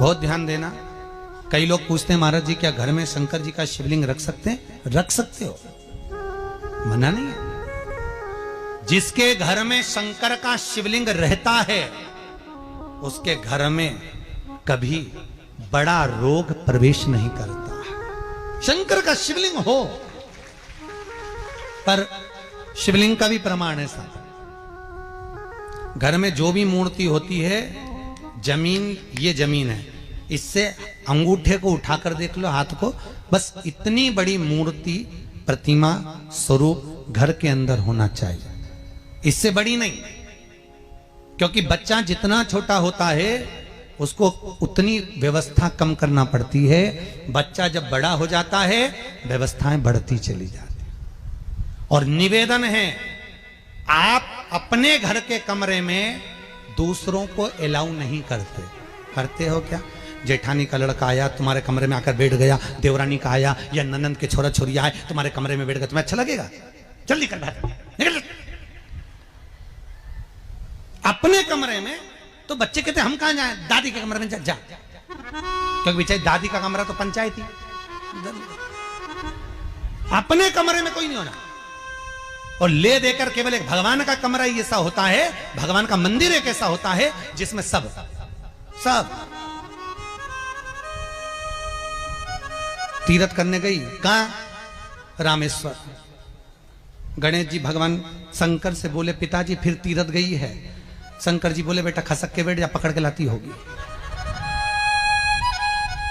बहुत ध्यान देना। कई लोग पूछते हैं महाराज जी क्या घर में शंकर जी का शिवलिंग रख सकते हैं? रख सकते हो, मना नहीं है। जिसके घर में शंकर का शिवलिंग रहता है उसके घर में कभी बड़ा रोग प्रवेश नहीं करता। शंकर का शिवलिंग हो, पर शिवलिंग का भी प्रमाण है साहब। घर में जो भी मूर्ति होती है, जमीन ये जमीन है, इससे अंगूठे को उठाकर देख लो, हाथ को, बस इतनी बड़ी मूर्ति, प्रतिमा, स्वरूप घर के अंदर होना चाहिए, इससे बड़ी नहीं। क्योंकि बच्चा जितना छोटा होता है उसको उतनी व्यवस्था कम करना पड़ती है। बच्चा जब बड़ा हो जाता है व्यवस्थाएं बढ़ती चली जाती। और निवेदन है, आप अपने घर के कमरे में दूसरों को अलाउ नहीं करते। करते हो क्या? जेठानी का लड़का आया तुम्हारे कमरे में आकर बैठ गया, देवरानी का आया या ननंद के छोरा छोरी आए तुम्हारे कमरे में बैठ गया, तुम्हें अच्छा लगेगा? जल्दी कर बाहर निकल। अपने कमरे में तो बच्चे कहते हम कहां जाएं? दादी के कमरे में जा। क्योंकि बेचारी दादी का कमरा तो पंचायती। अपने कमरे में कोई नहीं होना। और ले देकर केवल एक भगवान का कमरा ही ऐसा होता है, भगवान का मंदिर एक ऐसा होता है जिसमें सब तीर्थ करने गई। कहां? रामेश्वर। गणेश जी भगवान शंकर से बोले पिताजी फिर तीर्थ गई है। शंकर जी बोले बेटा खसक के बैठ जा, पकड़ के लाती होगी।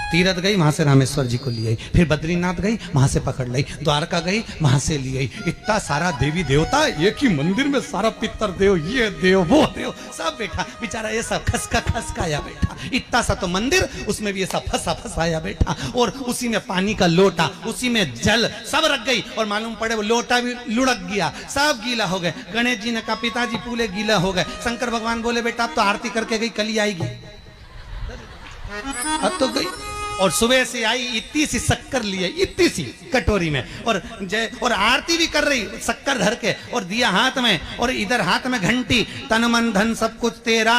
तीर्थ गई, वहां से रामेश्वर जी को ले आई। फिर बद्रीनाथ गई, वहां से पकड़ लाई। द्वारका गई, वहां से ले आई। इतना सारा देवी देवता एक ही मंदिर में, सारा पितर देव, ये देव वो देव सब बैठा। बेचारा ये सब खसकाया बैठा। इतना सा तो मंदिर, उसमें भी ऐसा फंसाया बैठा। और उसी में पानी का लोटा, उसी में जल सब रख गई। और मालूम पड़े वो लोटा भी लुढ़क गया, सब गीला हो गए। गणेश जी ने कहा पिताजी पूरे गीला हो गए। शंकर भगवान बोले बेटा अब तो आरती करके गई, कल ही आएगी। अब तो गई। और सुबह से आई, इतनी सी शक्कर लिए, इतनी सी कटोरी में, और आरती भी कर रही शक्कर धर के, और दिया हाथ में, और इधर हाथ में घंटी, तन मन धन सब कुछ तेरा।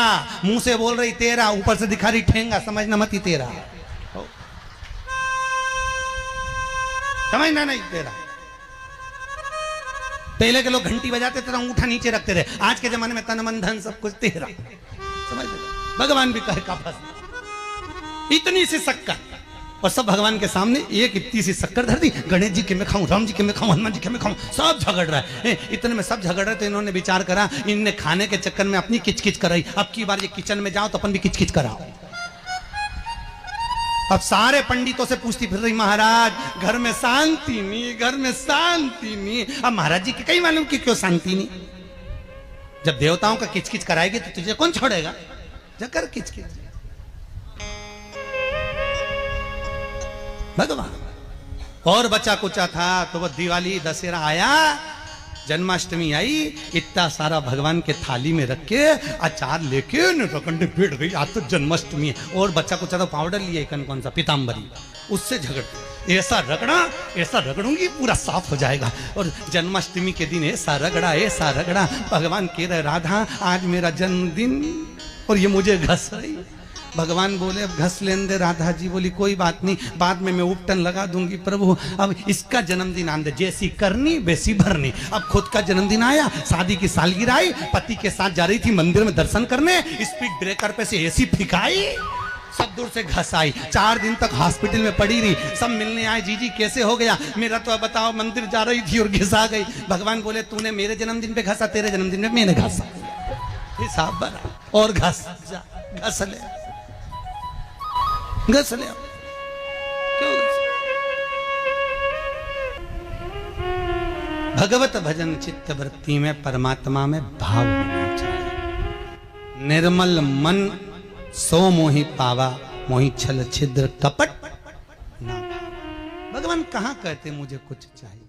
मुंह से बोल रही तेरा, ऊपर से दिखा रही ठेंगा, समझना मत ही तेरा, समझना नहीं तेरा। पहले के लोग घंटी बजाते थे, अंगूठा नीचे रखते थे। आज के जमाने में तन मन धन सब कुछ तेरा, समझ लो। भगवान भी कहे का फंस, इतनी सी शक्कर, और सब भगवान के सामने एक इतनी सी शक्कर धर दी। गणेश जी के मैं खाऊं, राम जी के मैं खाऊं, हनुमान जी के मैं खाऊं, सब झगड़ रहा है। इतने में सब झगड़ रहे तो इन्होंने विचार करा, इनने खाने के चक्कर में अपनी किचकिच कराई। अब की बार ये किचन में जाओ तो अपन भी किचकिच कराओ। अब सारे पंडितों से पूछती फिर रही महाराज घर में शांति नहीं, घर में शांति नहीं। अब महाराज जी के कहीं मालूम कि क्यों शांति नहीं। जब देवताओं का किचकिच कराएगी तो तुझे कौन छोड़ेगा? जकर किचकिच भगवान। और बचा कुचा था तो वो दिवाली दशहरा आया, जन्माष्टमी आई, इतना सारा भगवान के थाली में रख के अचार लेके रकंडे बैठ गई। आज तो जन्माष्टमी है। और बच्चा कुचा तो पाउडर लिया कौन सा पीताम्बरी, उससे झगड़ते, ऐसा रगड़ूंगी पूरा साफ हो जाएगा। और जन्माष्टमी के दिन ऐसा रगड़ा। भगवान कह रहे राधा आज मेरा जन्मदिन और ये मुझे घस रही। भगवान बोले अब घस लेने दे। राधा जी बोली कोई बात नहीं, बाद में मैं उपटन लगा दूंगी प्रभु। अब इसका जन्मदिन आने दे, जैसी करनी वैसी भरनी। अब खुद का जन्मदिन आया, शादी की सालगिरह आई, पति के साथ जा रही थी मंदिर में दर्शन करने, स्पीड ब्रेकर पे से ऐसी फिकाई, सब दूर से घस आई। 4 दिन तक हॉस्पिटल में पड़ी रही। सब मिलने आए, जीजी कैसे हो गया? मेरा तो अब बताओ, मंदिर जा रही थी और घिसा गई। भगवान बोले तूने मेरे जन्मदिन पे घसा, तेरे जन्मदिन में मैंने घसा, हिसाब बना। और घस ले क्यों? भगवत भजन चित्त वृत्ति में परमात्मा में भाव होना चाहिए। निर्मल मन सो मोहि पावा, मोहि छल छिद्र कपट ना। भगवान कहाँ कहते मुझे कुछ चाहिए।